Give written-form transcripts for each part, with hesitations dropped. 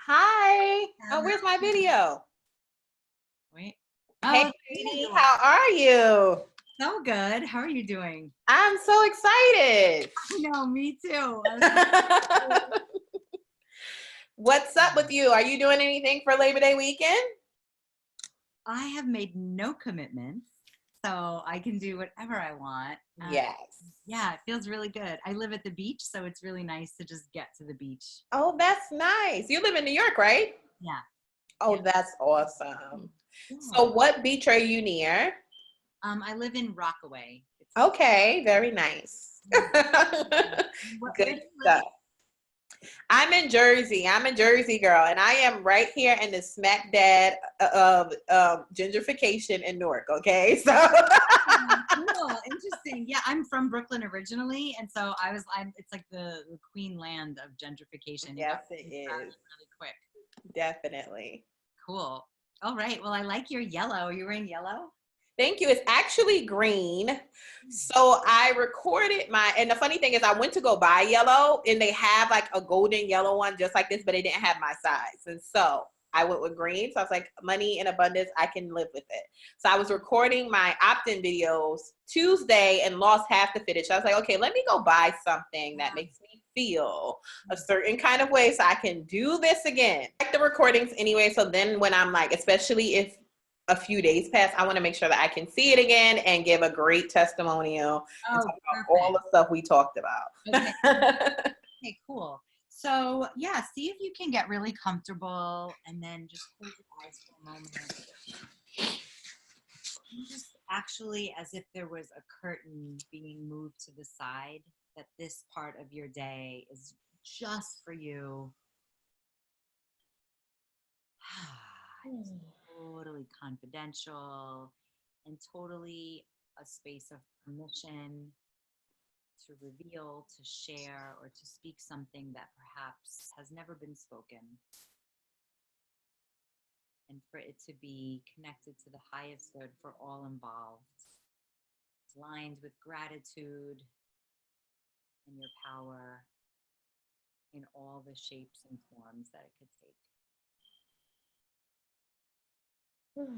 Hi. Oh, where's my video? Wait. Hey, Oh, Katie, how are you? so good. How are you doing? I'm so excited. I know, me too. What's up with you? Are you doing anything for Labor Day weekend? I have made no commitments, so I can do whatever I want. Yes. Yeah, it feels really good. I live at the beach, so it's really nice to just get to the beach. Oh, that's nice. You live in New York, right? Yeah. Oh, Yeah. that's awesome. Yeah. So what beach are you near? I live in Rockaway. Okay, very nice. Good stuff. I'm in Jersey. I'm a Jersey girl, and I am right here in the smack dab of gentrification in Newark. Okay, so Cool, interesting. Yeah, I'm from Brooklyn originally, and so it's like the queen land of gentrification. yes, it is really quick. definitely. Cool. All right. Well, I like your yellow. Are you wearing yellow? Thank you. It's actually green. So I recorded and the funny thing is I went to go buy yellow and they have like a golden yellow one just like this, but they didn't have my size. And so I went with green. So I was like, money in abundance, I can live with it. So I was recording my opt-in videos Tuesday and lost half the footage. So I was like, okay, let me go buy something that makes me feel a certain kind of way so I can do this again. I like the recordings anyway. So then when I'm like, especially if a few days pass, I want to make sure that I can see it again and give a great testimonial and talk about all the stuff we talked about. Okay. Okay, cool. So yeah, see if you can get really comfortable and then just close your eyes for a moment. And just actually as if there was a curtain being moved to the side, that this part of your day is just for you. It's totally confidential and totally a space of permission to reveal, to share, or to speak something that perhaps has never been spoken. And for it to be connected to the highest good for all involved, lined with gratitude and your power in all the shapes and forms that it could take. And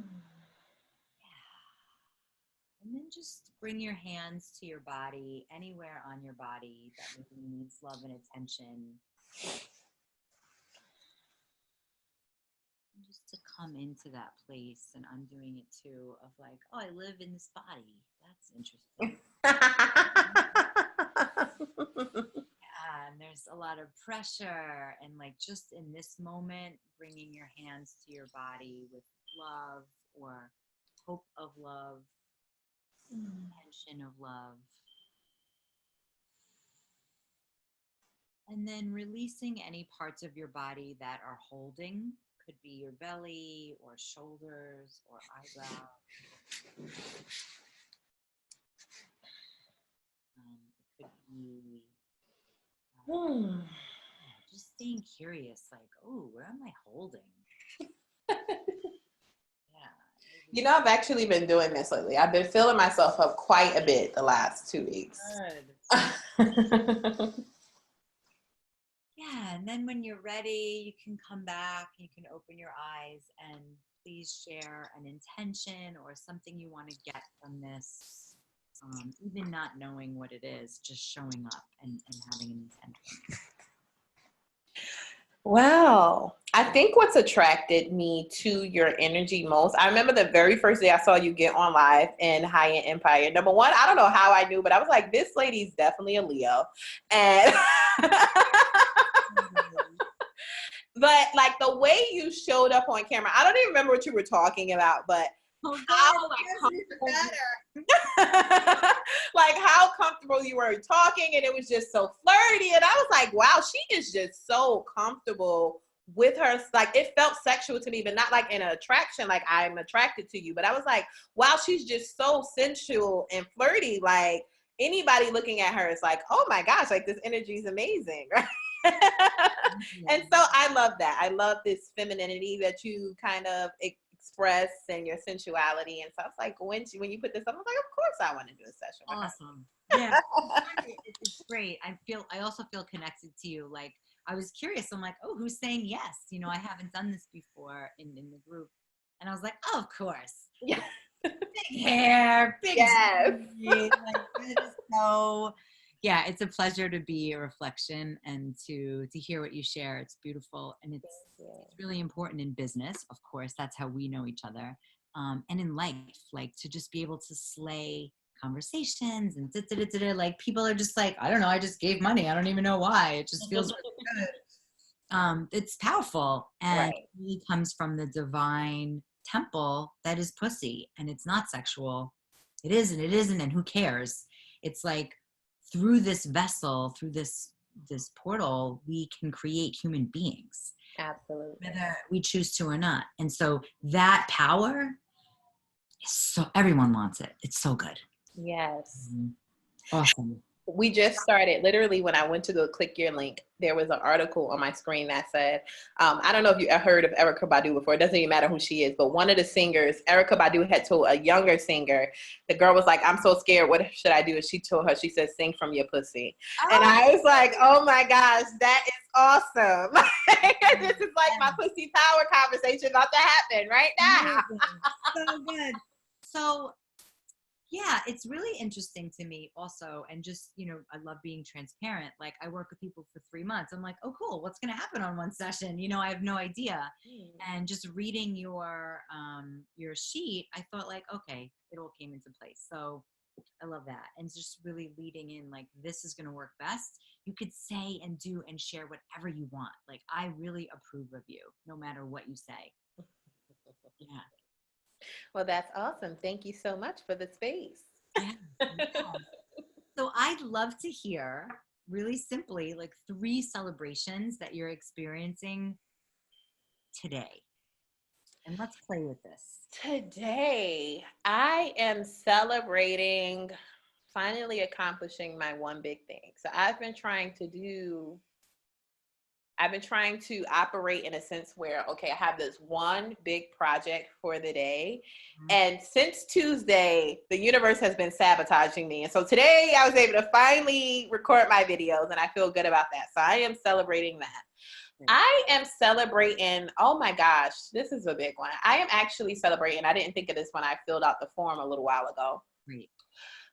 then just bring your hands to your body, anywhere on your body that maybe needs love and attention. And just to come into that place, and I'm doing it too, of like, oh, I live in this body. That's interesting. Yeah, and there's a lot of pressure, and like just in this moment, bringing your hands to your body with love or hope of love, intention of love. And then releasing any parts of your body that are holding. Could be your belly or shoulders or eyebrows. It could be just staying curious, like, oh, where am I holding? You know, I've actually been doing this lately. I've been filling myself up quite a bit the last 2 weeks. Good. Yeah, and then when you're ready, you can come back, you can open your eyes and please share an intention or something you want to get from this, even not knowing what it is, just showing up and having an intention. Wow. I think what's attracted me to your energy most, I remember the very first day I saw you get on live in High End Empire. Number one, I don't know how I knew, but I was like, this lady's definitely a Leo. And but like the way you showed up on camera, I don't even remember what you were talking about, but how like how comfortable you were talking, and it was just so flirty, and I was like, wow, she is just so comfortable with her. Like it felt sexual to me, but not like in an attraction, like I'm attracted to you, but I was like, wow, she's just so sensual and flirty. Like anybody looking at her is like, oh my gosh, like this energy is amazing, right? And so I love that. I love this femininity that you kind of express and your sensuality. And so I was like, when you put this up, I was like, of course I want to do a session with her. Awesome. Yeah, it's great. I also feel connected to you. Like I was curious. I'm like, oh, who's saying yes? You know, I haven't done this before in the group. And I was like, oh, of course. Yeah. Big hair, big Yes. like, it is so, yeah, it's a pleasure to be a reflection and to hear what you share. It's beautiful. And it's really important in business. Of course, that's how we know each other. And in life, like to just be able to slay conversations and like people are just like, I don't know, I just gave money. I don't even know why. It just feels really good. It's powerful, and Right. it really comes from the divine temple that is pussy, and it's not sexual. It isn't, and who cares? It's like through this vessel, through this portal, we can create human beings, Absolutely. whether we choose to or not. And so that power is so, everyone wants it. It's so good. Yes. Awesome. We just started, literally when I went to go click your link, there was an article on my screen that said, I don't know if you ever heard of Erykah Badu before. It doesn't even matter who she is, but one of the singers, Erykah Badu, had told a younger singer, the girl was like, I'm so scared, what should I do? And she told her, she said, sing from your pussy. Oh, and I was like, oh my gosh, that is awesome. This is like my pussy power conversation about to happen right now. So good. So yeah, it's really interesting to me also. And just, you know, I love being transparent. Like I work with people for 3 months. I'm like, oh, cool. What's going to happen on one session? You know, I have no idea. And just reading your sheet, I thought like, okay, it all came into place. So I love that. And just really leading in like, this is going to work best. You could say and do and share whatever you want. Like I really approve of you no matter what you say. Yeah. Well, that's awesome. Thank you so much for the space. Yeah. So I'd love to hear really simply like 3 celebrations that you're experiencing today. And let's play with this. Today, I am celebrating finally accomplishing my one big thing. So I've been trying to operate in a sense where, okay, I have this one big project for the day. And since Tuesday, the universe has been sabotaging me. And so today I was able to finally record my videos and I feel good about that. So I am celebrating that. I am celebrating, oh my gosh, this is a big one. I am actually celebrating, I didn't think of this when I filled out the form a little while ago. Great.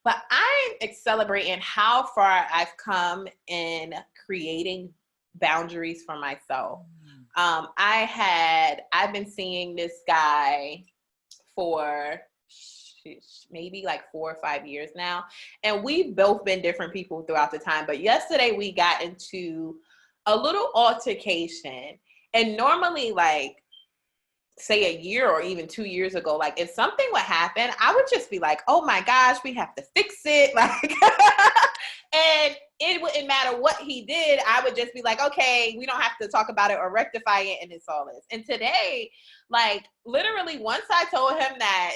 But I'm celebrating how far I've come in creating boundaries for myself. I've been seeing this guy for maybe like 4 or 5 years now. And we've both been different people throughout the time. But yesterday we got into a little altercation. And normally, like, say a year or even 2 years ago, like if something would happen, I would just be like, oh my gosh, we have to fix it. Like, and it wouldn't matter what he did. I would just be like, okay, we don't have to talk about it or rectify it. And it's all this. And today, like literally once I told him that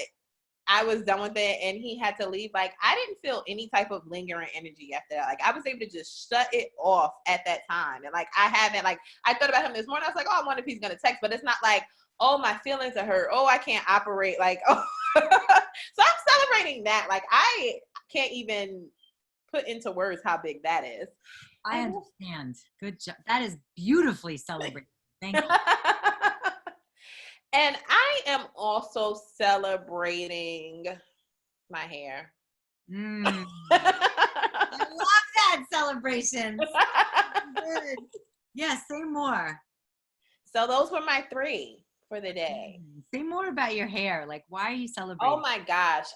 I was done with it and he had to leave, like I didn't feel any type of lingering energy after that. Like I was able to just shut it off at that time. And like I haven't, like I thought about him this morning. I was like, oh, I wonder if he's gonna text, but it's not like, oh, my feelings are hurt. Oh, I can't operate. Like, oh. So I'm celebrating that. Like I can't even put into words how big that is. I understand. Good job. That is beautifully celebrated. Thank you. And I am also celebrating my hair. I love that celebration. Good. Yeah, say more. So those were my 3 for the day. Say more about your hair. Like, why are you celebrating? Oh my gosh.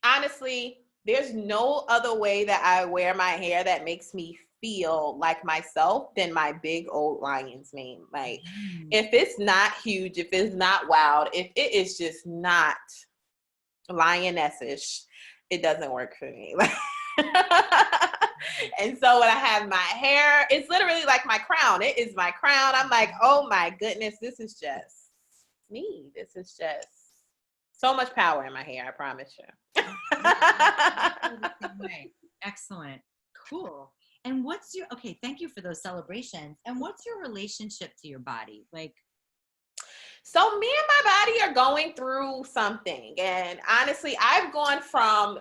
Honestly, there's no other way that I wear my hair that makes me feel like myself than my big old lion's mane. Like if it's not huge, if it's not wild, if it is just not lioness-ish, it doesn't work for me. And so when I have my hair, it's literally like my crown. It is my crown. I'm like, oh my goodness, this is just me. This is just so much power in my hair, I promise you. Excellent. Cool. And okay, thank you for those celebrations. And what's your relationship to your body? Like, so me and my body are going through something. And honestly, I've gone from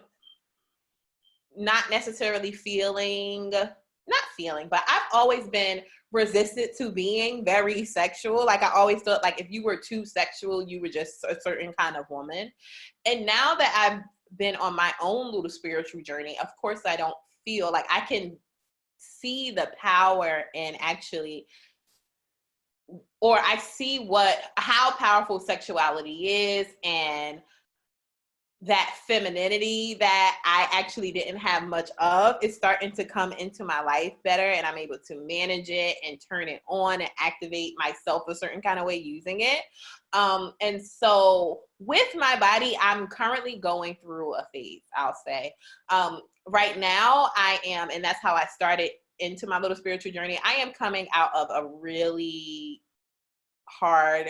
not necessarily feeling, not feeling, but I've always been resistant to being very sexual. Like, I always thought, like, if you were too sexual, you were just a certain kind of woman. And now that I've been on my own little spiritual journey, of course, I don't feel like I can see the power in actually, or I see how powerful sexuality is, and that femininity that I actually didn't have much of is starting to come into my life better, and I'm able to manage it and turn it on and activate myself a certain kind of way using it. And so with my body, I'm currently going through a phase, I'll say. Right now I am, and that's how I started into my little spiritual journey. I am coming out of a really hard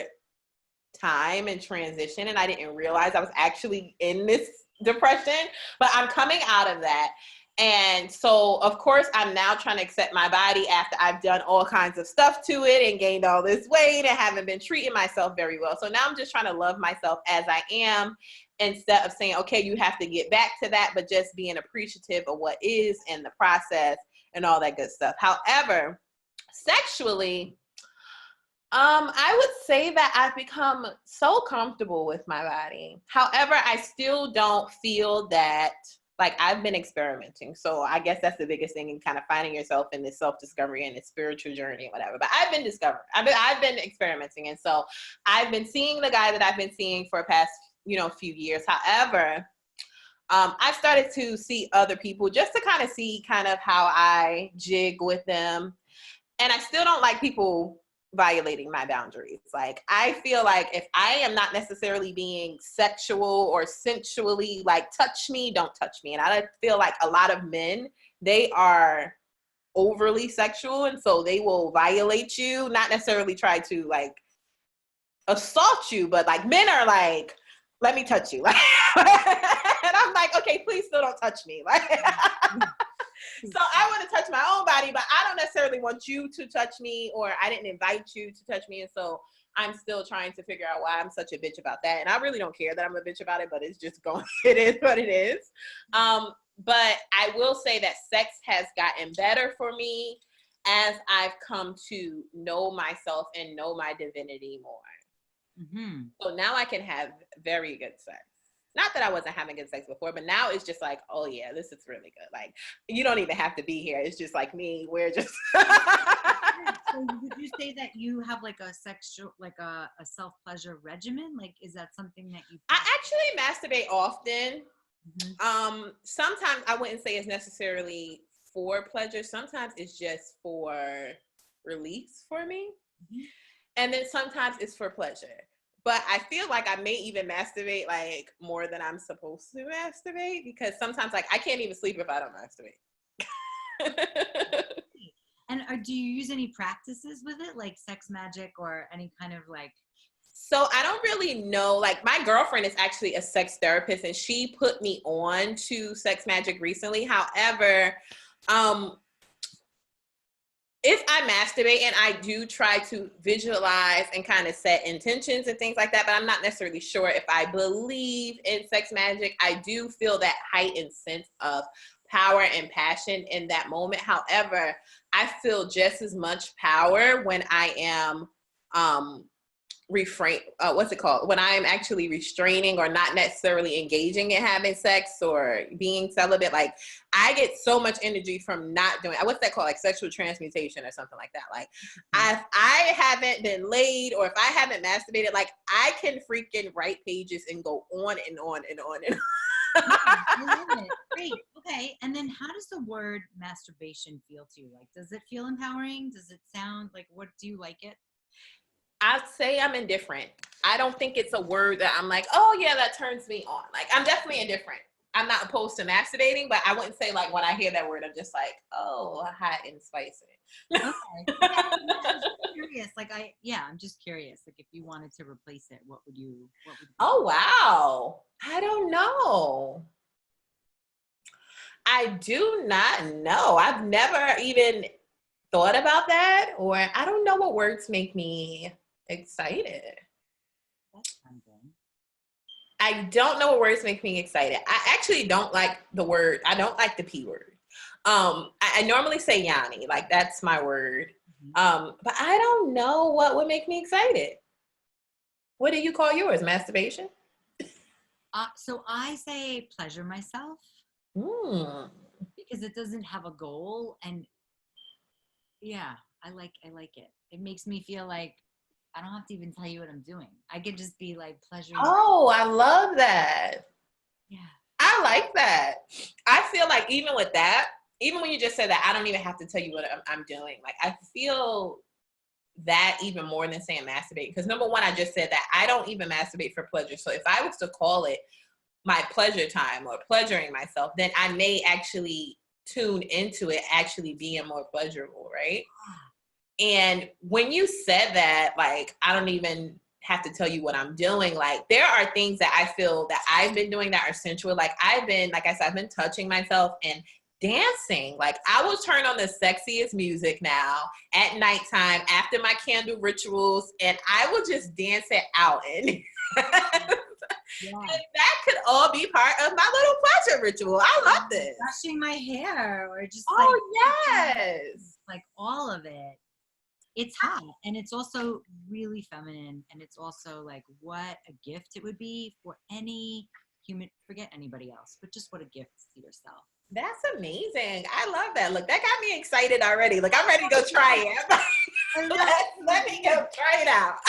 time and transition, and I didn't realize I was actually in this depression, but I'm coming out of that. And so of course I'm now trying to accept my body after I've done all kinds of stuff to it and gained all this weight and haven't been treating myself very well. So now I'm just trying to love myself as I am, instead of saying, okay, you have to get back to that, but just being appreciative of what is in the process and all that good stuff. However, sexually, I would say that I've become so comfortable with my body. However, I still don't feel that, like, I've been experimenting. So I guess that's the biggest thing in kind of finding yourself in this self-discovery and this spiritual journey and whatever. But I've been discovering, I've been experimenting. And so I've been seeing the guy that I've been seeing for the past, few years. However, I've started to see other people just to kind of see kind of how I jig with them. And I still don't like people violating my boundaries. Like, I feel like if I am not necessarily being sexual or sensually, like, touch me, don't touch me. And I feel like a lot of men, they are overly sexual, and so they will violate you, not necessarily try to, like, assault you, but, like, men are like, let me touch you. And I'm like, okay, please still don't touch me. Like, so I want to touch my own body, but I don't necessarily want you to touch me, or I didn't invite you to touch me. And so I'm still trying to figure out why I'm such a bitch about that. And I really don't care that I'm a bitch about it, but it's just going, it is what it is. But I will say that sex has gotten better for me as I've come to know myself and know my divinity more. Mm-hmm. So now I can have very good sex. Not that I wasn't having good sex before, but now it's just like, oh yeah, this is really good. Like, you don't even have to be here. It's just like me. We're just. So would you say that you have like a sexual, like a self-pleasure regimen? Like, is that something that you? I actually masturbate often. Mm-hmm. Sometimes I wouldn't say it's necessarily for pleasure. Sometimes it's just for release for me. Mm-hmm. And then sometimes it's for pleasure. But I feel like I may even masturbate like more than I'm supposed to masturbate, because sometimes, like, I can't even sleep if I don't masturbate. And do you use any practices with it, like sex magic or any kind of like? So I don't really know. Like, my girlfriend is actually a sex therapist, and she put me on to sex magic recently. However, if I masturbate, and I do try to visualize and kind of set intentions and things like that, but I'm not necessarily sure if I believe in sex magic. I do feel that heightened sense of power and passion in that moment. However, I feel just as much power when I am when I am actually restraining or not necessarily engaging in having sex or being celibate. Like, I get so much energy from not doing, what's that called? Like sexual transmutation or something like that. Like, if I haven't been laid or if I haven't masturbated, like, I can freaking write pages and go on and on and on and on. I love it. Great. Okay. And then how does the word masturbation feel to you? Like, does it feel empowering? Does it sound like, what, do you like it? I'd say I'm indifferent. I don't think it's a word that I'm like, oh yeah, that turns me on. Like, I'm definitely indifferent. I'm not opposed to masturbating, but I wouldn't say like when I hear that word, I'm just like, oh, hot and spicy. Okay. I'm just curious. Like, I'm just curious. Like, if you wanted to replace it, what would you Oh, wow. I don't know. I do not know. I've never even thought about that, or I don't know what words make me excited. That's something. I don't know what words make me excited. I actually don't like the word. I don't like the P word. I normally say Yanni, like that's my word. Mm-hmm. But I don't know what would make me excited. What do you call yours? Masturbation? So I say pleasure myself Hmm. because it doesn't have a goal, and yeah, I like it. It makes me feel like I don't have to even tell you what I'm doing. I could just be like pleasuring. Oh, I love that. Yeah. I like that. I feel like even with that, even when you just said that, I don't even have to tell you what I'm doing. Like I feel that even more than saying masturbate. Because number one, I just said that I don't even masturbate for pleasure. So if I was to call it my pleasure time or pleasuring myself, then I may actually tune into it actually being more pleasurable, right? And when you said that, like, I don't even have to tell you what I'm doing. Like, there are things that I feel that I've been doing that are sensual. Like, like I said, I've been touching myself and dancing. Like, I will turn on the sexiest music now at nighttime after my candle rituals, and I will just dance it out. And Yeah. that could all be part of my little pleasure ritual. I love this. Brushing my hair or just Oh, yes. like all of it. It's hot and it's also really feminine, and it's also like what a gift it would be for any human, forget anybody else, but just what a gift to yourself. That's amazing. I love that. Look, that got me excited already. Like I'm ready to go try it. let me go try it out.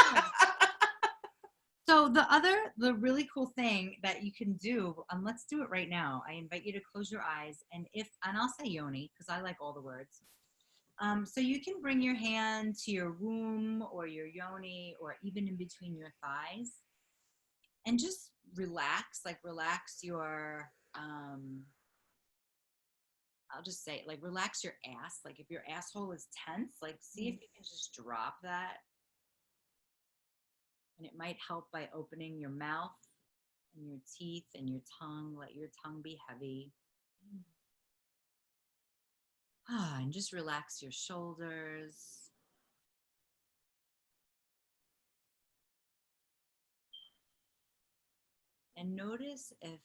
So the really cool thing that you can do, and let's do it right now. I invite you to close your eyes, and I'll say yoni because I like all the words. So you can bring your hand to your womb or your yoni or even in between your thighs and just relax, like relax your, I'll just say, like relax your ass. Like if your asshole is tense, like see if you can just drop that. And it might help by opening your mouth and your teeth and your tongue. Let your tongue be heavy. And just relax your shoulders. And notice if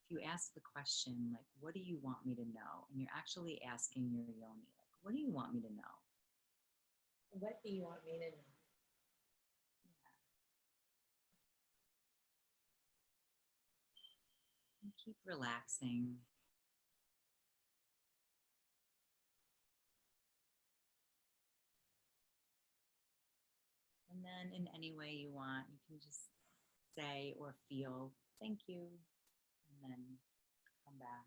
you ask the question, like, what do you want me to know? And you're actually asking your yoni, like, what do you want me to know? What do you want me to know? Yeah. And keep relaxing. And then in any way you want, you can just say or feel, thank you, and then come back.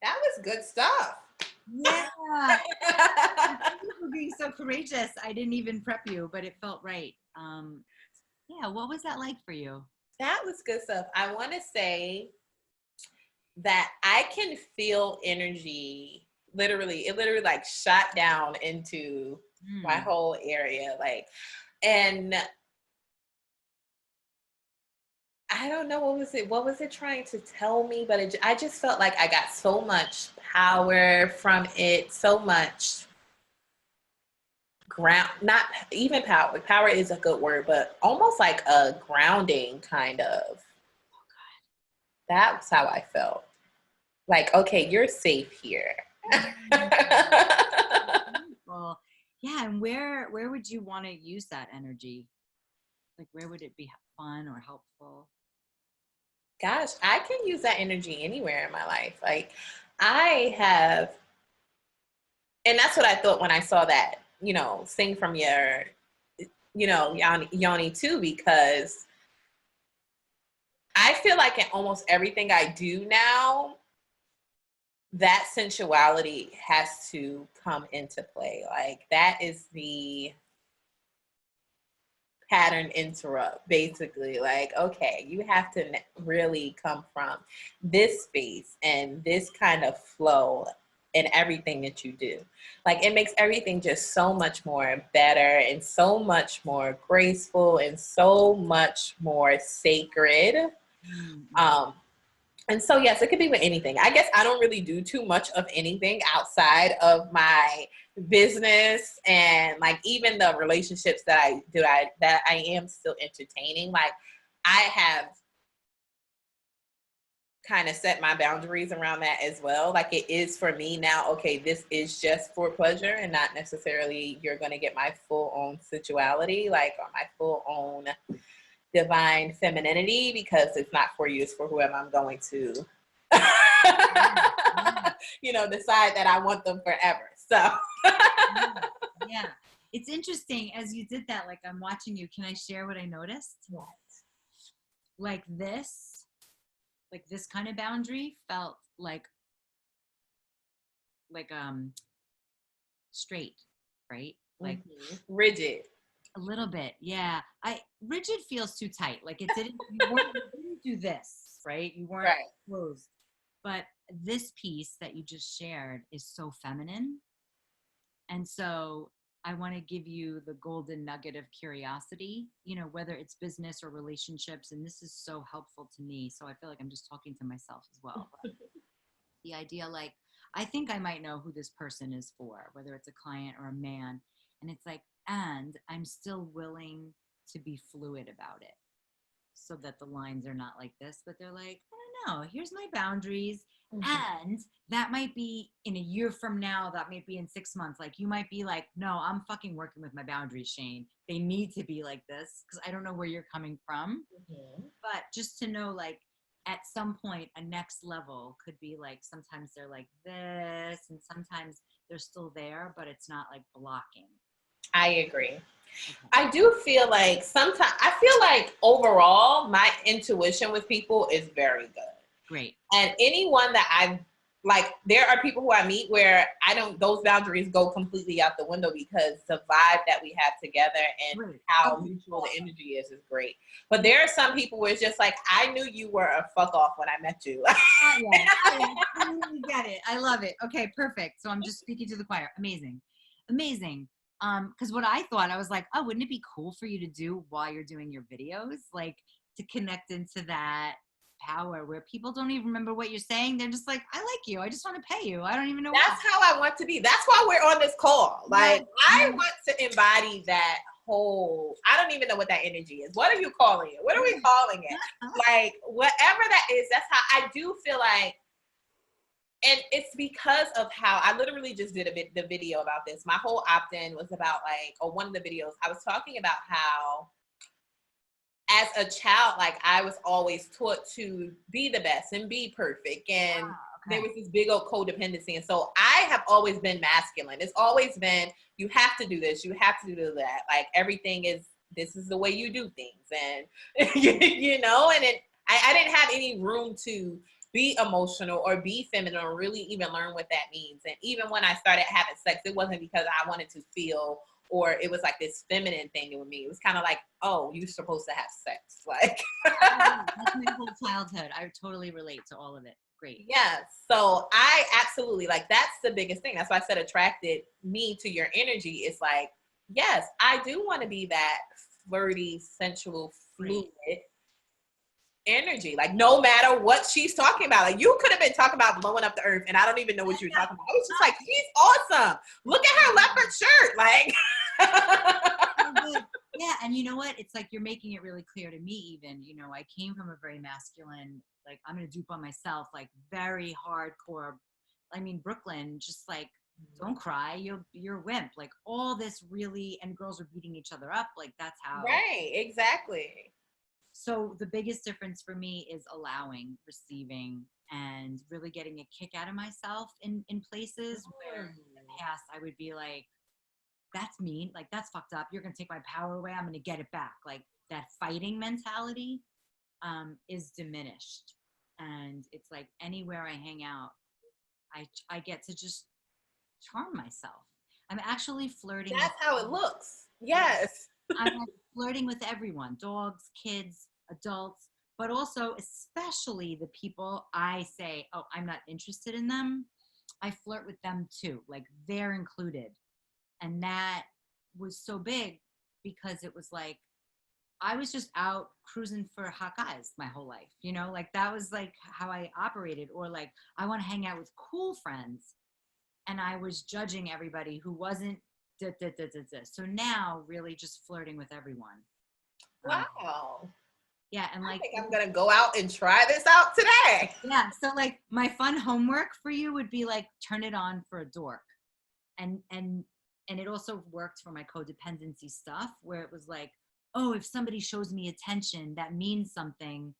That was good stuff. Yeah. Thank you for being so courageous. I didn't even prep you, but it felt right. Yeah, what was that like for you? That was good stuff. I want to say that I can feel energy literally, it literally like shot down into my whole area. Like, and I don't know what was it trying to tell me, but I just felt like I got so much power from it, so much ground, not even power is a good word, but almost like a grounding kind of. That's how I felt. Like, okay, you're safe here. Well, yeah, and where would you want to use that energy? Like where would it be fun or helpful? Gosh, I can use that energy anywhere in my life. Like I have, and that's what I thought when I saw that, sing from your, Yoni too, because I feel like in almost everything I do now, that sensuality has to come into play. Like that is the pattern interrupt, basically. Like, okay, you have to really come from this space and this kind of flow in everything that you do. Like it makes everything just so much more better and so much more graceful and so much more sacred. And so, yes, it could be with anything. I guess I don't really do too much of anything outside of my business and like even the relationships that I am still entertaining. Like I have kind of set my boundaries around that as well. Like it is for me now, okay, this is just for pleasure and not necessarily you're going to get my full own sensuality, like or my full own divine femininity, because it's not for you, it's for whoever I'm going to decide that I want them forever. So yeah. It's interesting as you did that, like I'm watching you. Can I share what I noticed? what? Like this kind of boundary felt like straight, right? Like rigid. a little bit, yeah. Rigid feels too tight. Like it didn't. You didn't do this, right? You weren't Right. closed. But this piece that you just shared is so feminine, and so I want to give you the golden nugget of curiosity. Whether it's business or relationships, and this is so helpful to me. So I feel like I'm just talking to myself as well. But the idea, like, I think I might know who this person is for, whether it's a client or a man. And it's like, and I'm still willing to be fluid about it so that the lines are not like this, but they're like, I don't know, here's my boundaries. And that might be in a year from now, that might be in 6 months. Like you might be like, no, I'm fucking working with my boundaries, Shane. They need to be like this because I don't know where you're coming from. But just to know, like, at some point, a next level could be like, sometimes they're like this, and sometimes they're still there, but it's not like blocking. I agree. Okay. I do feel like sometimes, I feel like overall, my intuition with people is very good. Great. And anyone that I've, like, there are people who I meet where those boundaries go completely out the window because the vibe that we have together and how mutual the energy is great. But there are some people where it's just like, I knew you were a fuck off when I met you. I totally get it. I love it. Okay, perfect. So I'm just speaking to the choir. Amazing. Because what I thought, I was like, oh, wouldn't it be cool for you to do while you're doing your videos? Like to connect into that power where people don't even remember what you're saying. They're just like, I like you. I just want to pay you. I don't even know. That's how I want to be. That's why we're on this call. Like, I want to embody that whole, I don't even know what that energy is. What are you calling it? What are we calling it? Like, whatever that is, that's how I do feel like, and it's because of how I literally just did the video about this. My whole opt-in was about like, or one of the videos, I was talking about how as a child, like I was always taught to be the best and be perfect. And there was this big old codependency. And so I have always been masculine. It's always been, you have to do this, you have to do that. Like everything is, this is the way you do things. And, and I didn't have any room to be emotional or be feminine or really even learn what that means. And even when I started having sex, it wasn't because I wanted to feel, or it was like this feminine thing with me. It was kind of like, oh, you're supposed to have sex. Like that's my whole childhood. I totally relate to all of it. Great. Yeah. So I absolutely, like, that's the biggest thing. That's why I said attracted me to your energy. It's like, yes, I do want to be that flirty, sensual, fluid energy. Like no matter what she's talking about, like you could have been talking about blowing up the earth and I don't even know what you were talking about. I was just like, she's awesome. Look at her leopard shirt. Like yeah. And you know what? It's like, you're making it really clear to me even, I came from a very masculine, like I'm going to dupe on myself, like very hardcore. I mean, Brooklyn, just like, don't cry, you're a wimp. Like all this really, and girls were beating each other up. Like that's how. Right. Exactly. So the biggest difference for me is allowing, receiving, and really getting a kick out of myself in places where in the past I would be like, that's mean, like that's fucked up. You're going to take my power away. I'm going to get it back. Like that fighting mentality is diminished. And it's like anywhere I hang out, I get to just charm myself. I'm actually flirting. That's how it looks. Yes. I'm like flirting with everyone, dogs, kids, adults, but also especially the people I say, oh, I'm not interested in them. I flirt with them too. Like they're included. And that was so big because it was like, I was just out cruising for hot guys my whole life, you know, like that was like how I operated. Or like, I want to hang out with cool friends, and I was judging everybody who wasn't. Da, da, da, da, da. So now, really, just flirting with everyone. Um, Wow. yeah, and I like, think I'm gonna go out and try this out today. yeah. So like, my fun homework for you would be like, turn it on for a dork, and and it also worked for my codependency stuff, where it was like, oh, if somebody shows me attention, that means something.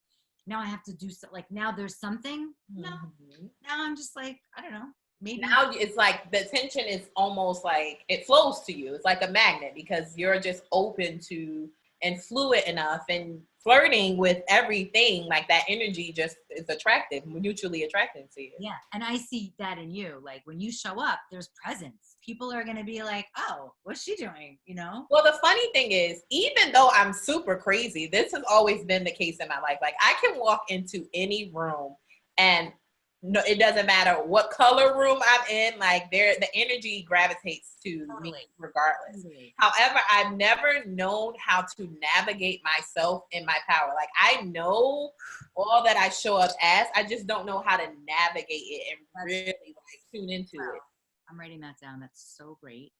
Now I have to do so. Like, now there's something. No, Mhm. now I'm just like, I don't know. Maybe. Now it's like the attention is almost like it flows to you. It's like a magnet because you're just open to and fluid enough and flirting with everything. Like that energy just is attractive, mutually attractive to you. Yeah, and I see that in you. Like, when you show up, there's presence. People are gonna be like, oh, what's she doing? You know? Well, the funny thing is, even though I'm super crazy, this has always been the case in my life. Like I can walk into any room and no, it doesn't matter what color room I'm in, like the energy gravitates to me Totally. regardless. Totally. However, I've never known how to navigate myself in my power. Like I know all that I show up as, I just don't know how to navigate it and really like tune into it. I'm writing that down. That's so great.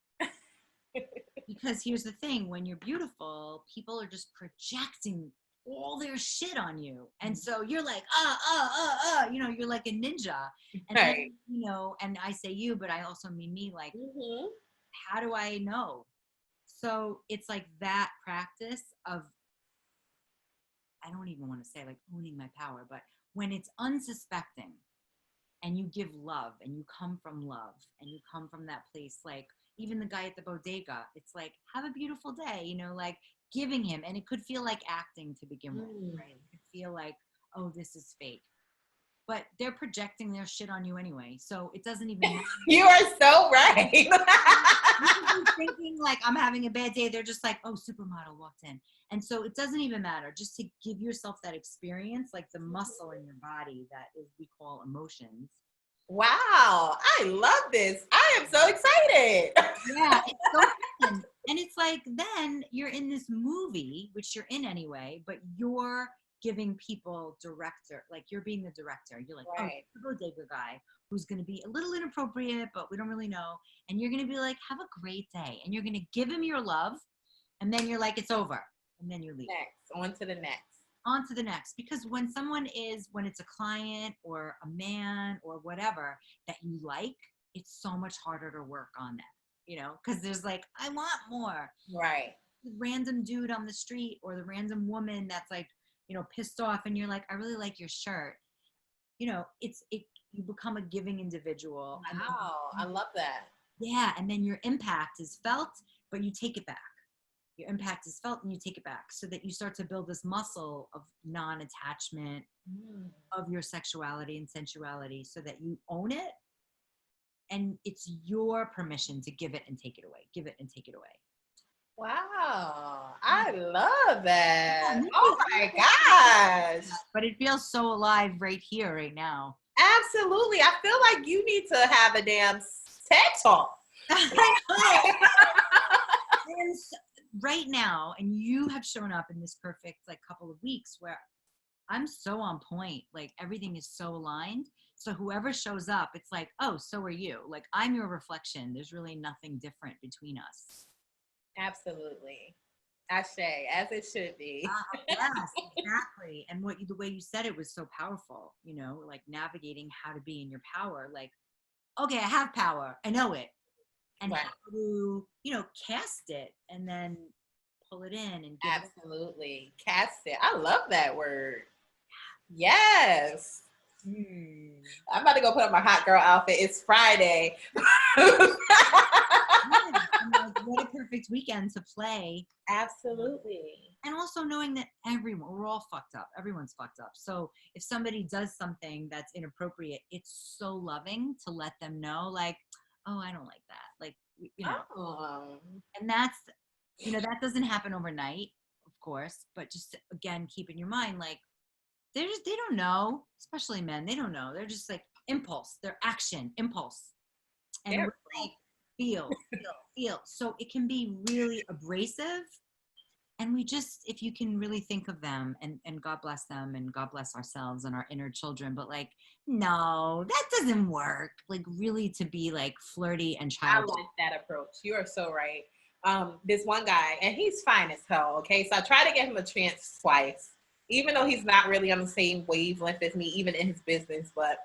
Because here's the thing, when you're beautiful, people are just projecting all their shit on you. And so you're like, you know, you're like a ninja. And then, Right. you know, and I say you, but I also mean me, like, Mm-hmm. how do I know? So it's like that practice of, I don't even want to say like owning my power, but when it's unsuspecting and you give love and you come from love and you come from that place, like even the guy at the bodega, it's like, have a beautiful day, you know, like giving him. And it could feel like acting to begin with, right? It could feel like, oh, this is fake, but they're projecting their shit on you anyway, so it doesn't even matter. You are so right. You could be thinking like, I'm having a bad day, they're just like, oh, supermodel walked in. And so it doesn't even matter, just to give yourself that experience, like the muscle in your body that is, we call emotions. Wow, I love this. I am so excited. Yeah, it's so fun. And it's like, then you're in this movie, which you're in anyway, but you're giving people director, like you're being the director. You're like, Right. oh, the bodega guy who's going to be a little inappropriate, but we don't really know. And you're going to be like, have a great day. And you're going to give him your love. And then you're like, it's over. And then you leave. Next, on to the next. On to the next. Because when someone is, when it's a client or a man or whatever that you like, it's so much harder to work on that, you know, because there's like, I want more. Right. The random dude on the street or the random woman that's like, you know, pissed off, and you're like, I really like your shirt. You know, you become a giving individual. Wow, I love that. Yeah, and then your impact is felt, but you take it back. Your impact is felt and you take it back, so that you start to build this muscle of non-attachment of your sexuality and sensuality, so that you own it, and it's your permission to give it and take it away, give it and take it away. Wow, I love that. Yeah, Oh my gosh. But it feels so alive right here, right now. Absolutely. I feel like you need to have a damn TED Talk. And right now, and you have shown up in this perfect like couple of weeks where I'm so on point, like everything is so aligned. So whoever shows up, it's like, oh, so are you. Like, I'm your reflection. There's really nothing different between us. Absolutely. Ashe, as it should be. Yes, exactly. And the way you said it was so powerful, you know, like navigating how to be in your power. Like, okay, I have power. I know it. And Right. how to, you know, cast it and then pull it in and give Absolutely. Cast it. I love that word. Yes. I'm about to go put on my hot girl outfit. It's Friday. What a perfect weekend to play. Absolutely. And also knowing that we're all fucked up. Everyone's fucked up. So if somebody does something that's inappropriate, it's so loving to let them know, like, oh, I don't like that. Like, you know, and that's, you know, that doesn't happen overnight, of course, but just again, keep in your mind, like, they don't know, especially men, they don't know. They're just like impulse, their action, impulse. And really feel. So it can be really abrasive, And we just, if you can really think of them, and God bless them, and God bless ourselves and our inner children, but like, no, that doesn't work. Like, really, to be like flirty and I childish. like that approach. You are so right. This one guy, and he's fine as hell. Okay, so I tried to give him a chance twice, even though he's not really on the same wavelength as me, even in his business. But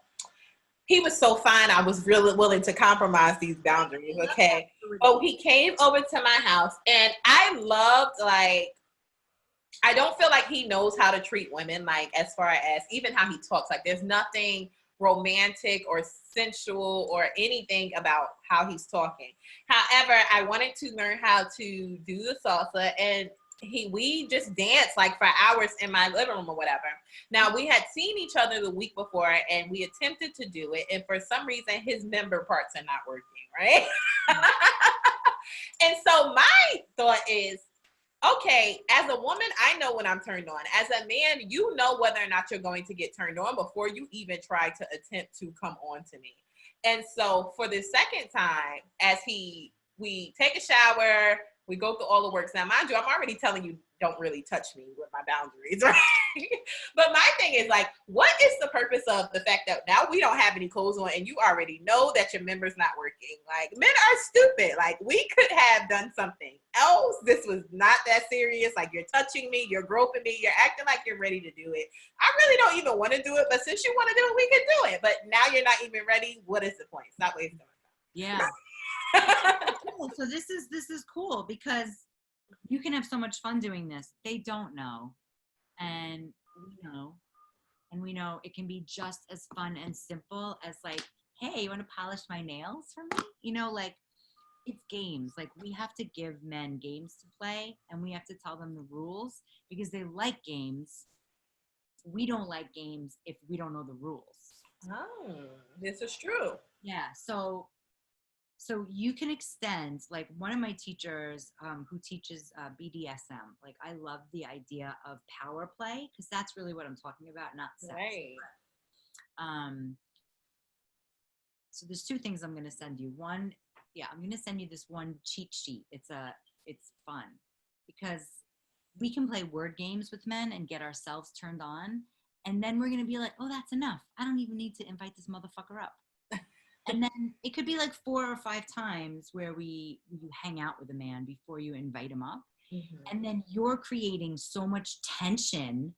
he was so fine. I was really willing to compromise these boundaries. Okay, but he came over to my house, and I loved, like, I don't feel like he knows how to treat women, like, as far as even how he talks. Like, there's nothing romantic or sensual or anything about how he's talking. However, I wanted to learn how to do the salsa, and we just danced like for hours in my living room or whatever. Now, we had seen each other the week before, and we attempted to do it, and for some reason his member parts are not working, right? And so my thought is, okay, as a woman, I know when I'm turned on. As a man, you know whether or not you're going to get turned on before you even try to attempt to come on to me. And so for the second time, we take a shower, we go through all the works. Now, mind you, I'm already telling you, don't really touch me with my boundaries, right? But my thing is, like, what is the purpose of the fact that now we don't have any clothes on and you already know that your member's not working? Like, men are stupid. Like, we could have done something else. This was not that serious. Like, you're touching me, you're groping me, you're acting like you're ready to do it. I really don't even want to do it, but since you want to do it, we can do it. But now you're not even ready. What is the point? Stop wasting my time. Yeah. So this is cool, because you can have so much fun doing this. They don't know, and we know it can be just as fun and simple as, like, hey, you want to polish my nails for me? Like, it's games. Like, we have to give men games to play, and we have to tell them the rules, because they like games. We don't like games if we don't know the rules. Oh, this is true. Yeah. So you can extend, like, one of my teachers who teaches BDSM, like, I love the idea of power play, because that's really what I'm talking about, not sex. Right. So there's two things I'm going to send you. One, I'm going to send you this one cheat sheet. It's fun, because we can play word games with men and get ourselves turned on. And then we're going to be like, oh, that's enough. I don't even need to invite this motherfucker up. And then it could be like 4 or 5 times where you hang out with a man before you invite him up. Mm-hmm. And then you're creating so much tension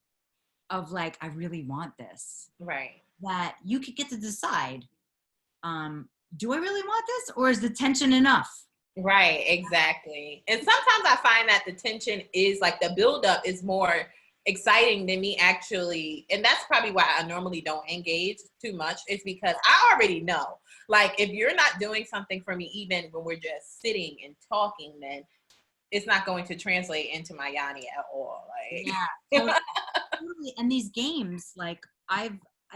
of, like, I really want this. Right. That you could get to decide, do I really want this, or is the tension enough? Right, exactly. And sometimes I find that the tension is, like, the buildup is more exciting than me actually, and that's probably why I normally don't engage too much, is because I already know, like, if you're not doing something for me, even when we're just sitting and talking, then it's not going to translate into my yoni at all. Like, yeah. Totally. And these games, like, I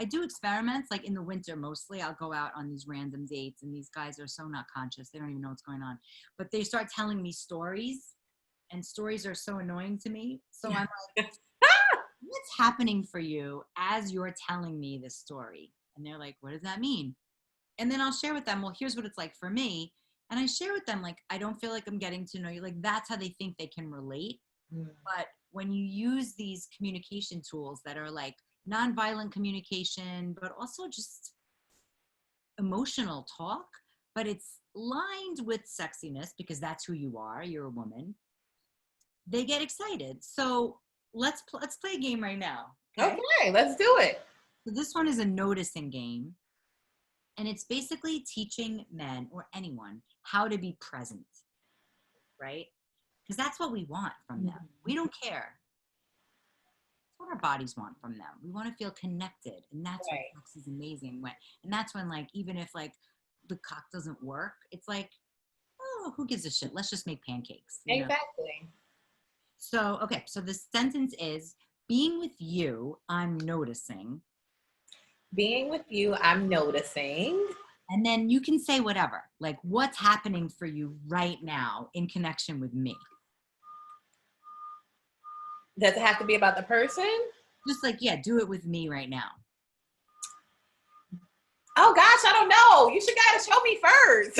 do experiments, like, in the winter mostly. I'll go out on these random dates, and these guys are so not conscious, they don't even know what's going on, but they start telling me stories, and stories are so annoying to me. So I'm like, what's happening for you as you're telling me this story? And they're like, what does that mean? And then I'll share with them, well, here's what it's like for me. And I share with them, like, I don't feel like I'm getting to know you. Like, that's how they think they can relate. Mm. But when you use these communication tools that are like nonviolent communication, but also just emotional talk, but it's lined with sexiness, because that's who you are. You're a woman. They get excited. So let's play a game right now. Okay, let's do it. So this one is a noticing game, and it's basically teaching men, or anyone, how to be present, right? Because that's what we want from them. We don't care. That's what our bodies want from them. We want to feel connected, and that's right. What sex is amazing. And that's when, like, even if, like, the cock doesn't work, it's like, oh, who gives a shit? Let's just make pancakes. Exactly. So, okay, so the sentence is, being with you, I'm noticing. Being with you, I'm noticing. And then you can say whatever, like, what's happening for you right now in connection with me? Does it have to be about the person? Just like, yeah, do it with me right now. Oh gosh, I don't know. You should gotta show me first.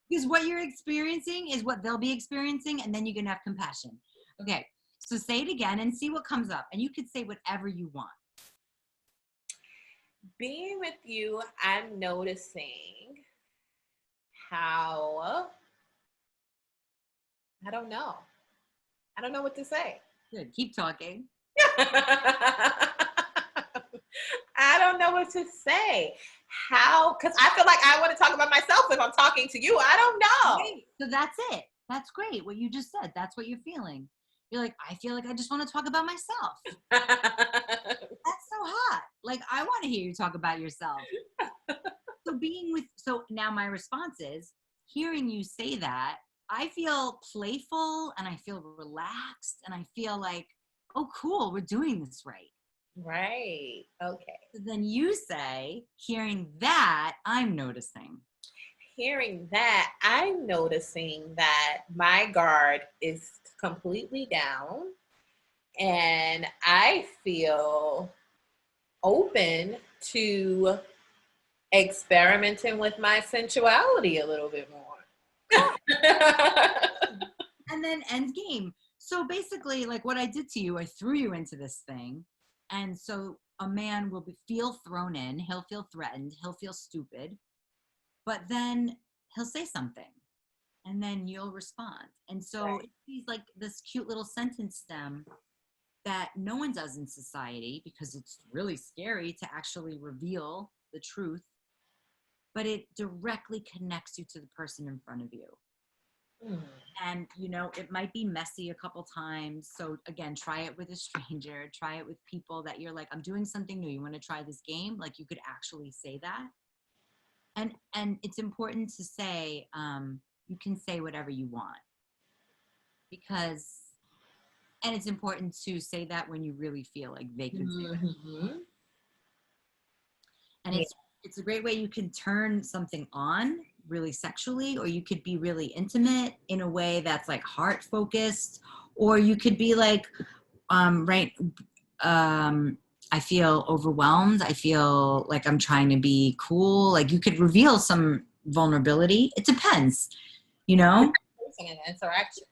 Because what you're experiencing is what they'll be experiencing, and then you can have compassion. Okay, so say it again and see what comes up. And you could say whatever you want. Being with you, I'm noticing how, I don't know. I don't know what to say. Good. Keep talking. I don't know what to say. How? Because I feel like I want to talk about myself if I'm talking to you. I don't know. Great. So that's it. That's great. What you just said. That's what you're feeling. You're like, I feel like I just want to talk about myself. That's so hot. Like, I want to hear you talk about yourself. So now my response is, hearing you say that, I feel playful and I feel relaxed and I feel like, oh, cool, we're doing this right. Right. Okay. So then you say, hearing that, I'm noticing. Hearing that, I'm noticing that my guard is completely down and I feel open to experimenting with my sensuality a little bit more. And then end game. So basically, like what I did to you, I threw you into this thing. And so a man will feel thrown in, he'll feel threatened, he'll feel stupid, but then he'll say something and then you'll respond. And so Right. It's like this cute little sentence stem that no one does in society because it's really scary to actually reveal the truth, but it directly connects you to the person in front of you. And it might be messy a couple times, so again, try it with a stranger, try it with people that you're like, I'm doing something new, you want to try this game? Like, you could actually say that. And it's important to say, you can say whatever you want, and it's important to say that when you really feel like they could say that. Mm-hmm. And it's a great way you can turn something on really sexually, or you could be really intimate in a way that's like heart focused, or you could be like, I feel overwhelmed. I feel like I'm trying to be cool. Like, you could reveal some vulnerability. It depends, An interaction.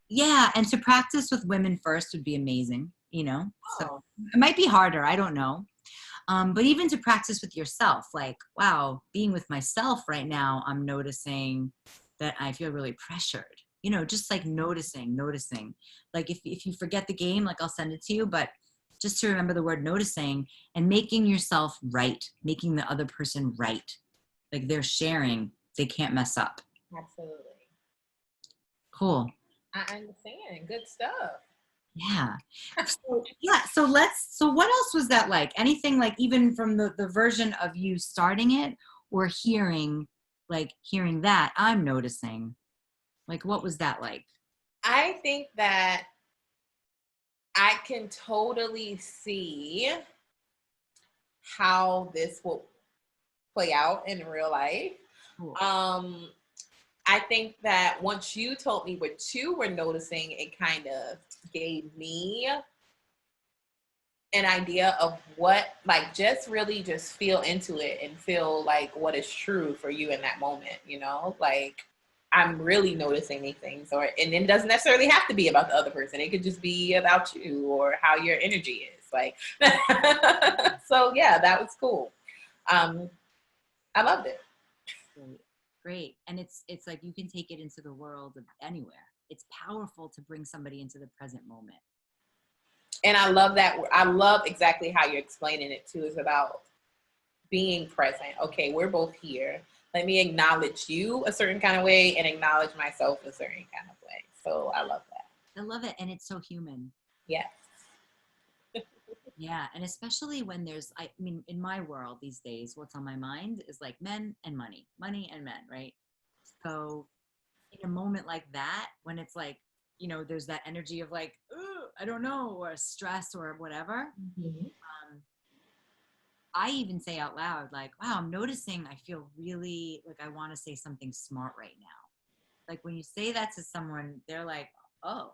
Yeah. And to practice with women first would be amazing, Oh. So it might be harder. I don't know. But even to practice with yourself, like, wow, being with myself right now, I'm noticing that I feel really pressured, just like noticing. Like, if you forget the game, like, I'll send it to you, but just to remember the word noticing and making yourself right, making the other person right. Like, they're sharing, they can't mess up. Absolutely. Cool. I understand. Good stuff. Yeah. So what else was that like? Anything, like, even from the version of you starting it or hearing that I'm noticing, like, what was that like? I think that I can totally see how this will play out in real life. Cool. I think that once you told me what you were noticing, it kind of gave me an idea of what, like, just really just feel into it and feel like what is true for you in that moment, like, I'm really noticing these things, and it doesn't necessarily have to be about the other person. It could just be about you or how your energy is, like. So yeah, that was cool. I loved it. Great. And it's like you can take it into the world of anywhere. It's powerful to bring somebody into the present moment. And I love that. I love exactly how you're explaining it too. Is about being present. Okay, we're both here. Let me acknowledge you a certain kind of way and acknowledge myself a certain kind of way. So I love that. I love it. And it's so human. Yes. Yeah. And especially when I mean, in my world these days, what's on my mind is like men and money and men, right? So in a moment like that, when it's like, there's that energy of like, I don't know, or stress or whatever. Mm-hmm. I even say out loud, like, wow, I'm noticing I feel really like I want to say something smart right now. Like, when you say that to someone, they're like, oh.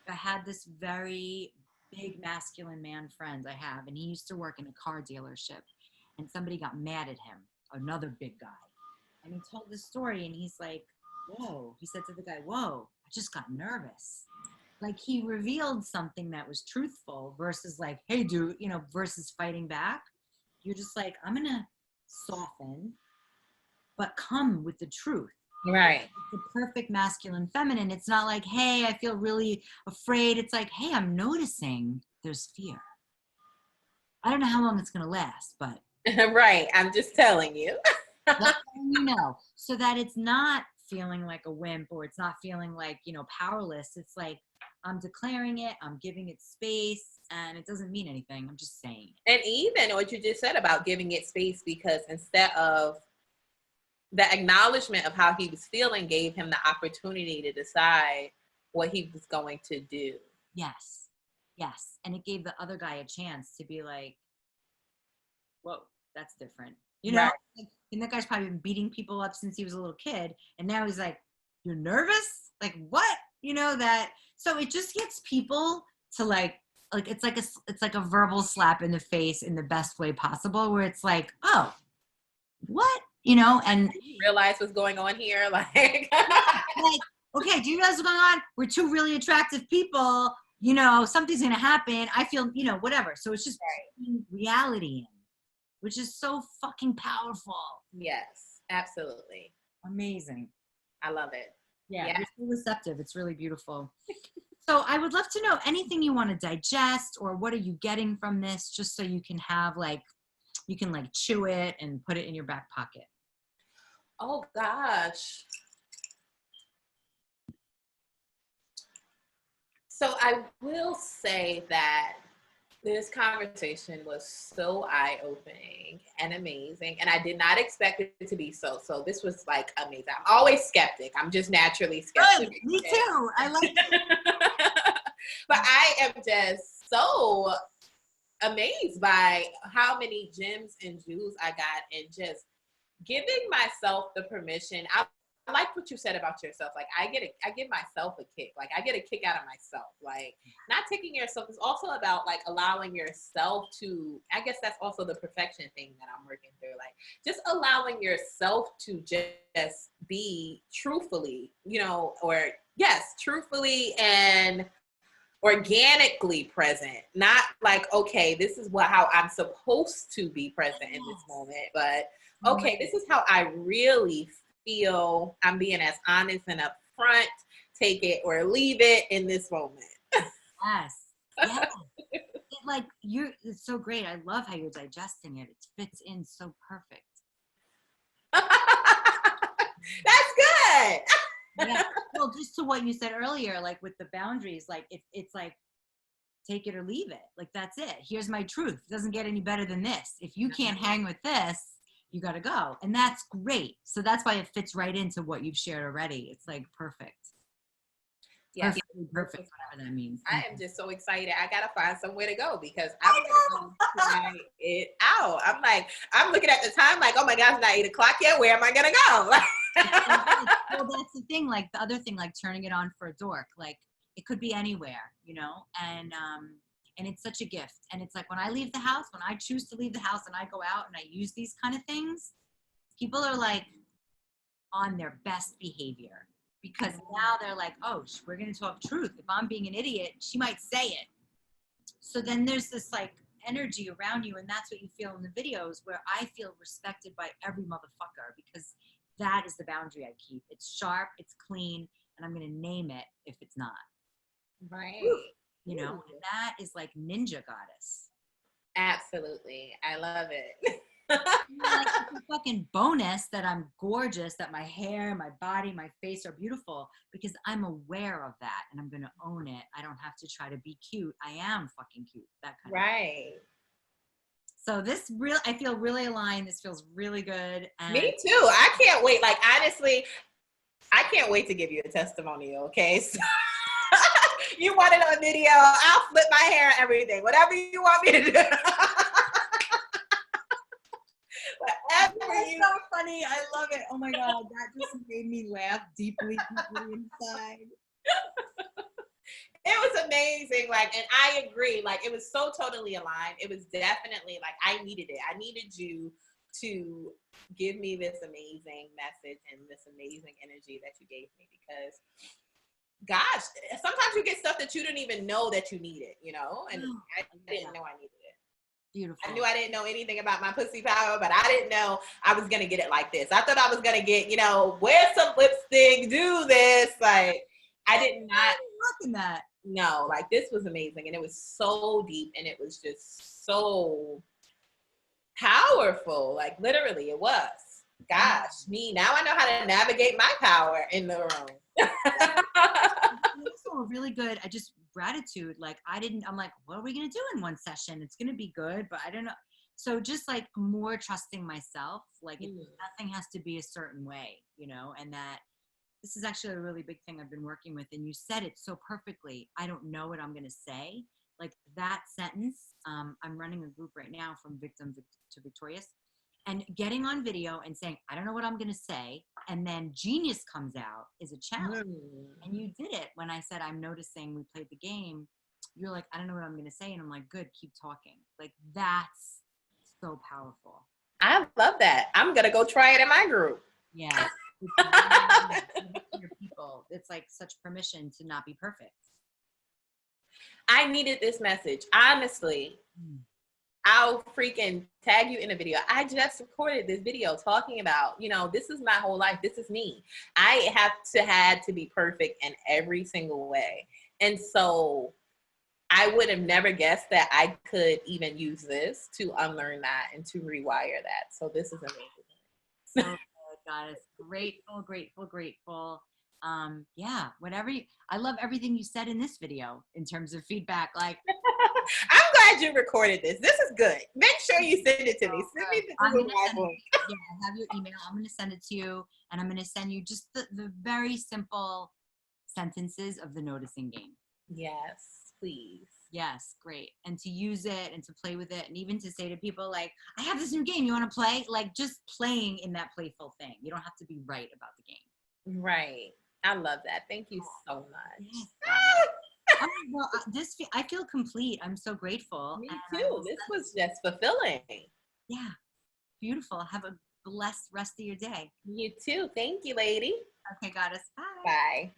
I had this very big masculine man friend and he used to work in a car dealership, and somebody got mad at him, another big guy. And he told this story, and he's like, whoa, he said to the guy, whoa, I just got nervous. Like he revealed something that was truthful versus like, hey, dude, versus fighting back. You're just like, I'm going to soften, but come with the truth. Right. It's the perfect masculine feminine. It's not like, hey, I feel really afraid. It's like, hey, I'm noticing there's fear. I don't know how long it's going to last, but. Right. I'm just telling you. So that it's not feeling like a wimp or it's not feeling like, powerless. It's like, I'm declaring it, I'm giving it space, and it doesn't mean anything. I'm just saying. And even what you just said about giving it space, because instead of the acknowledgement of how he was feeling gave him the opportunity to decide what he was going to do. Yes. Yes. And it gave the other guy a chance to be like, whoa, that's different. Right. And that guy's probably been beating people up since he was a little kid. And now he's like, you're nervous? Like what? That. So it just gets people to like it's like a verbal slap in the face in the best way possible, where it's like, oh, what? And you realize what's going on here. Like, okay, do you realize what's going on? We're two really attractive people. Something's going to happen. I feel, whatever. So it's just reality in, which is so fucking powerful. Yes, absolutely. Amazing. I love it. Yeah. You're so receptive. It's really beautiful. So I would love to know anything you want to digest, or what are you getting from this, just so you can have you can chew it and put it in your back pocket. Oh gosh. So I will say that this conversation was so eye-opening and amazing, and I did not expect it to be so. So this was like amazing. I'm always skeptic. I'm just naturally skeptic. Good. Me too. I like it. But I am just so amazed by how many gems and jewels I got, and just giving myself the permission. I like what you said about yourself. Like I give myself a kick. Like I get a kick out of myself. Like not taking yourself is also about like allowing yourself to, I guess that's also the perfection thing that I'm working through. Like just allowing yourself to just be truthfully, truthfully and organically present. Not like, okay, this is how I'm supposed to be present in this moment, but okay, this is how I really feel. I'm being as honest and upfront. Take it or leave it in this moment. Yes. It's so great. I love how you're digesting it. It fits in so perfect. That's good. Yeah. Well, just to what you said earlier, like with the boundaries, like it's like take it or leave it. Like that's it. Here's my truth. It doesn't get any better than this. If you can't hang with this, you got to go. And that's great. So that's why it fits right into what you've shared already. It's like perfect. Yes. Perfect, whatever that means. I am just so excited. I got to find somewhere to go because I'm going to try it out. I'm looking at the time like, oh my gosh, it's not 8:00 yet. Where am I going to go? Well, that's the thing. Like the other thing, like turning it on for a dork, like it could be anywhere, and it's such a gift. And it's like when I leave the house, when I choose to leave the house and I go out and I use these kind of things, people are like on their best behavior because now they're like, oh, we're going to talk truth. If I'm being an idiot, she might say it. So then there's this like energy around you, and that's what you feel in the videos where I feel respected by every motherfucker because that is the boundary I keep. It's sharp, it's clean, and I'm going to name it if it's not. Right. And that is like ninja goddess. Absolutely. I love it. Like, it's a fucking bonus that I'm gorgeous, that my hair, my body, my face are beautiful because I'm aware of that and I'm going to own it. I don't have to try to be cute. I am fucking cute. That kind of So I feel really aligned. This feels really good. And me too. I can't wait. Like, honestly, I can't wait to give you a testimonial. Okay. So you want it on video. I'll flip my hair and everything. Whatever you want me to do. That's so funny. I love it. Oh my God. That just made me laugh deeply inside. It was amazing. Like, and I agree. Like, it was so totally aligned. It was definitely like, I needed it. I needed you to give me this amazing message and this amazing energy that you gave me, because gosh, sometimes you get stuff that you didn't even know that you needed, you know, and I didn't know I needed it. Beautiful. I knew I didn't know anything about my pussy power, but I didn't know I was going to get it like this. I thought I was going to get, you know, wear some lipstick, do this. Like, I did not. Look at that. No, like, this was amazing. And it was so deep, and it was just so powerful. Like, literally, it was. Gosh, now I know how to navigate my power in the room. Also a really good, gratitude. Like, I'm like, what are we going to do in one session? It's going to be good, but I don't know. So just like more trusting myself, like nothing has to be a certain way, you know, and that this is actually a really big thing I've been working with. And you said it so perfectly. I don't know what I'm going to say. Like that sentence. I'm running a group right now from victim to victorious, and getting on video and saying, I don't know what I'm going to say. And then genius comes out is a challenge. And you did it when I said, I'm noticing we played the game. You're like, I don't know what I'm going to say. And I'm like, good, keep talking. Like that's so powerful. I love that. I'm going to go try it in my group. Yeah. Your people. It's like such permission to not be perfect. I needed this message. Honestly, I'll freaking tag you in a video. I just recorded this video talking about, you know, this is my whole life. This is me. I had to be perfect in every single way. And so I would have never guessed that I could even use this to unlearn that and to rewire that. So this is amazing. So good, Goddess. Grateful, grateful, grateful. Yeah, I love everything you said in this video in terms of feedback. Like, I'm glad you recorded this. This is good. Make sure you send it to me. Send me the Google Drive link. Yeah, I have your email. I'm going to send it to you, and I'm going to send you just the very simple sentences of the noticing game. Yes, please. Yes, great. And to use it and to play with it, and even to say to people like, I have this new game, you want to play? Like just playing in that playful thing. You don't have to be right about the game. Right. I love that. Thank you so much. Yes. Well, I feel complete. I'm so grateful. Me too. This was just fulfilling. Yeah. Beautiful. Have a blessed rest of your day. You too. Thank you, lady. Okay, Goddess. Bye. Bye.